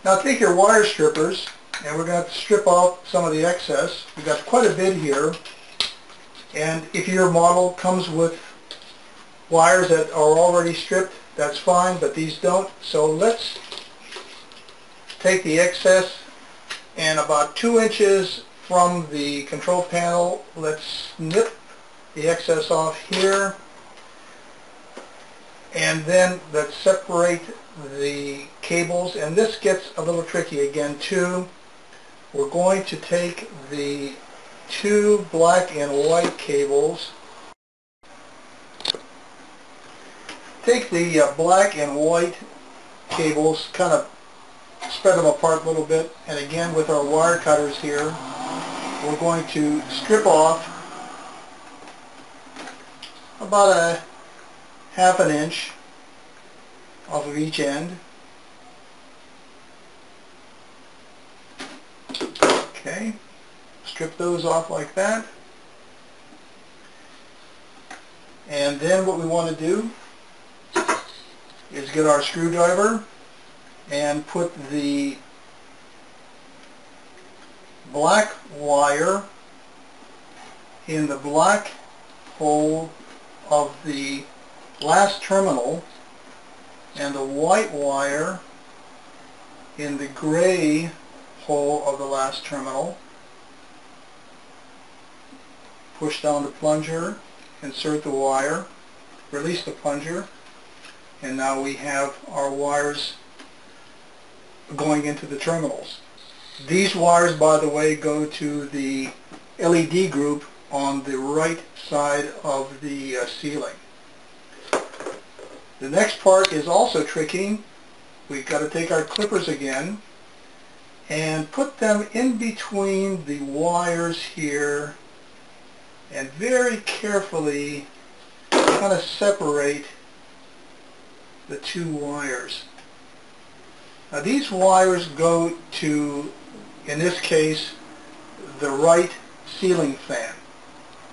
Now take your wire strippers, and we're going to strip off some of the excess. We've got quite a bit here, and if your model comes with wires that are already stripped, that's fine, but these don't. So let's take the excess, and about 2 inches from the control panel, let's snip the excess off here, and then let's separate the cables. And this gets a little tricky again too. We're going to take the 2 black and white cables, take the black and white cables, kind of spread them apart a little bit, and again with our wire cutters here, we're going to strip off about ½ an inch off of each end. Okay, strip those off like that. And then what we want to do is get our screwdriver and put the black wire in the black hole of the last terminal and the white wire in the gray hole of the last terminal. Push down the plunger, insert the wire, release the plunger, and now we have our wires going into the terminals. These wires, by the way, go to the LED group on the right side of the ceiling. The next part is also tricky. We've got to take our clippers again and put them in between the wires here and very carefully kind of separate the 2 wires. Now these wires go to, in this case, the right ceiling fan.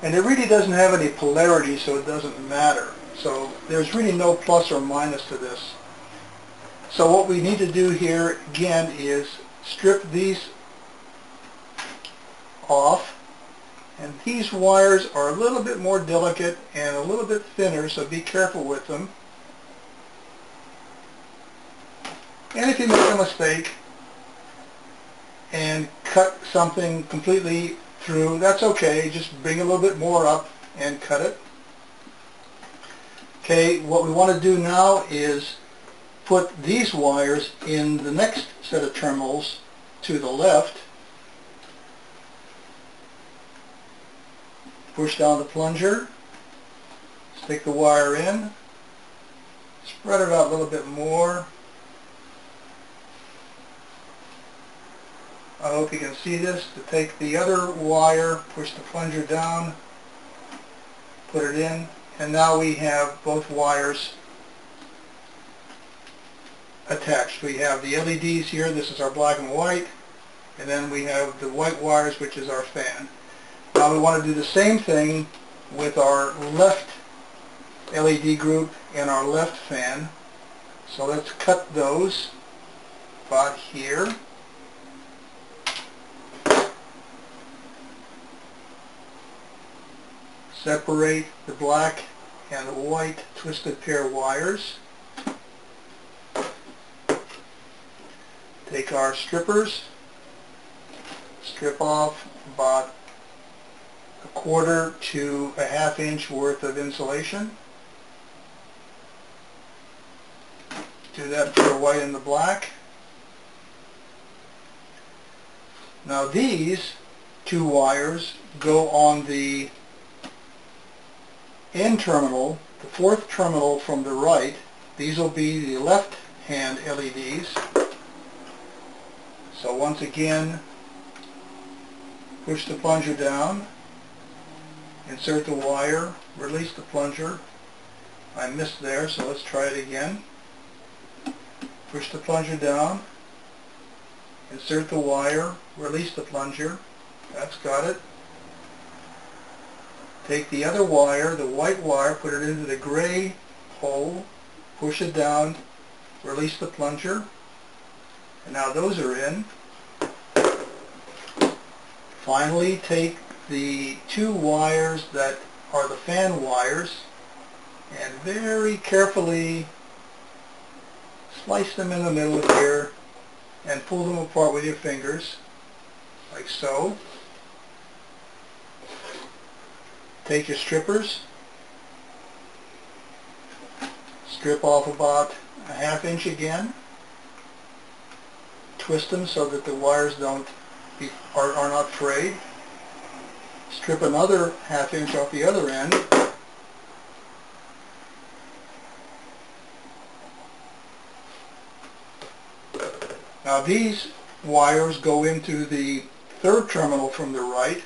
And it really doesn't have any polarity, so it doesn't matter. So there's really no plus or minus to this. So what we need to do here again is strip these off. And these wires are a little bit more delicate and a little bit thinner, so be careful with them. And if you make a mistake and cut something completely through, that's okay. Just bring a little bit more up and cut it. Okay, what we want to do now is put these wires in the next set of terminals to the left. Push down the plunger, stick the wire in, spread it out a little bit more. I hope you can see this. To take the other wire, push the plunger down, put it in, and now we have both wires attached. We have the LEDs here, this is our black and white, and then we have the white wires, which is our fan. Now we want to do the same thing with our left LED group and our left fan. So let's cut those about here. Separate the black and the white twisted pair wires. Take our strippers, strip off about 1/4 to a ½ inch worth of insulation. Do that for the white and the black. Now these 2 wires go on the end terminal, the 4th terminal from the right. These will be the left hand LEDs. So once again, push the plunger down, insert the wire, release the plunger. I missed there, so let's try it again. Push the plunger down, insert the wire, release the plunger. That's got it. Take the other wire, the white wire, put it into the gray hole, push it down, release the plunger. And now those are in. Finally, take the two wires that are the fan wires and very carefully slice them in the middle here and pull them apart with your fingers, like so. Take your strippers, strip off about a ½ inch again, twist them so that the wires are not frayed, strip another ½ inch off the other end, now these wires go into the third terminal from the right.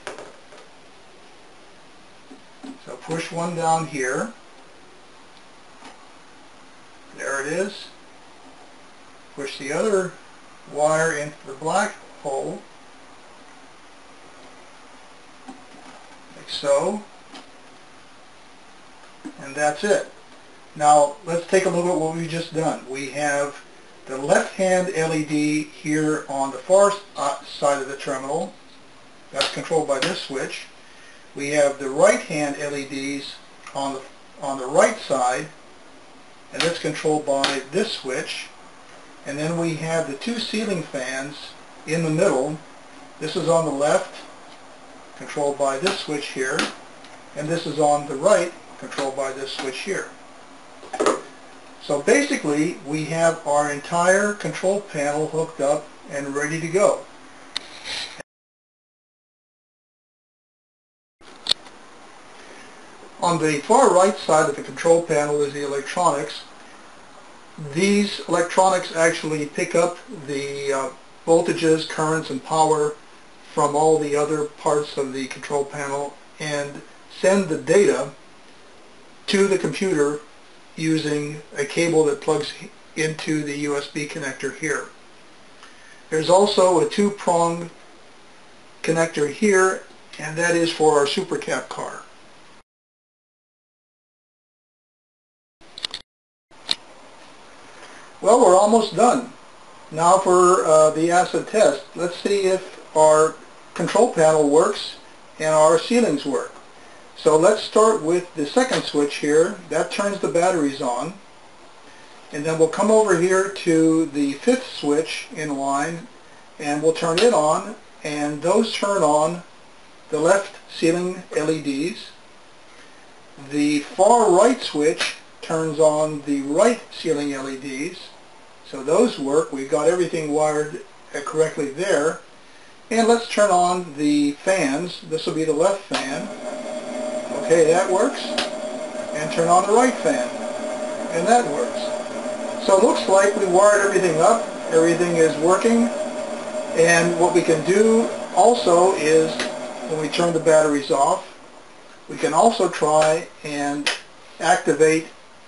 So push one down here. There it is. Push the other wire into the black hole, like so. And that's it. Now let's take a look at what we've just done. We have the left-hand LED here on the far side of the terminal. That's controlled by this switch. We have the right-hand LEDs on the right side, and that's controlled by this switch. And then we have the two ceiling fans in the middle. This is on the left, controlled by this switch here, and this is on the right, controlled by this switch here. So basically, we have our entire control panel hooked up and ready to go. On the far right side of the control panel is the electronics. These electronics actually pick up the voltages, currents, and power from all the other parts of the control panel and send the data to the computer using a cable that plugs into the USB connector here. There's also a two-prong connector here, and that is for our supercap car. Well, we're almost done. Now for the acid test. Let's see if our control panel works and our ceilings work. So let's start with the second switch here. That turns the batteries on. And then we'll come over here to the fifth switch in line and we'll turn it on, and those turn on the left ceiling LEDs. The far right switch turns on the right ceiling LEDs. So those work. We've got everything wired correctly there. And let's turn on the fans. This will be the left fan. Okay, that works. And turn on the right fan. And that works. So it looks like we wired everything up. Everything is working. And what we can do also is, when we turn the batteries off, we can also try and activate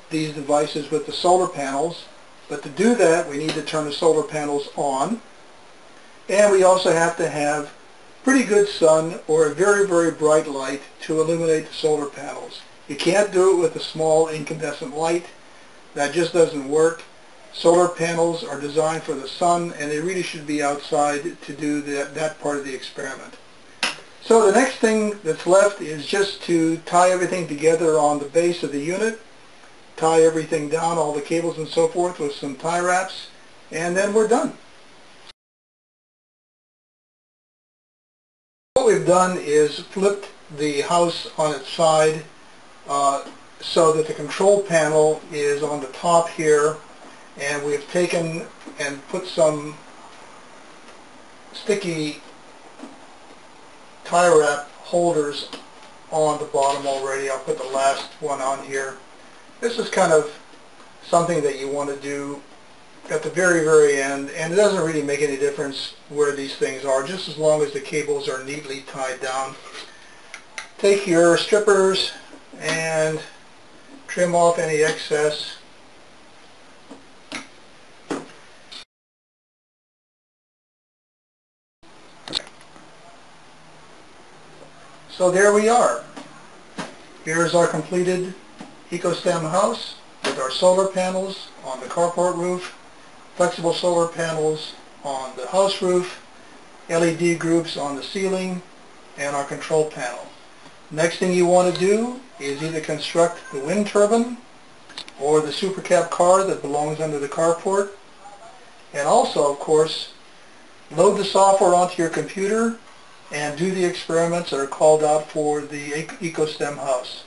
these devices with the solar panels. But to do that, we need to turn the solar panels on. And we also have to have pretty good sun or a very, very bright light to illuminate the solar panels. You can't do it with a small incandescent light. That just doesn't work. Solar panels are designed for the sun, and they really should be outside to do that part of the experiment. So the next thing that's left is just to tie everything together on the base of the unit, tie everything down, all the cables and so forth, with some tie wraps, and then we're done. What we've done is flipped the house on its side so that the control panel is on the top here, and we've taken and put some sticky tie wrap holders on the bottom already. I'll put the last one on here. This is kind of something that you want to do at the very, very end, and it doesn't really make any difference where these things are, just as long as the cables are neatly tied down. Take your strippers and trim off any excess. So there we are. Here's our completed ecoSTEM house with our solar panels on the carport roof, flexible solar panels on the house roof, LED groups on the ceiling, and our control panel. Next thing you want to do is either construct the wind turbine or the supercab car that belongs under the carport, and also, of course, load the software onto your computer and do the experiments that are called out for the ecoSTEM house.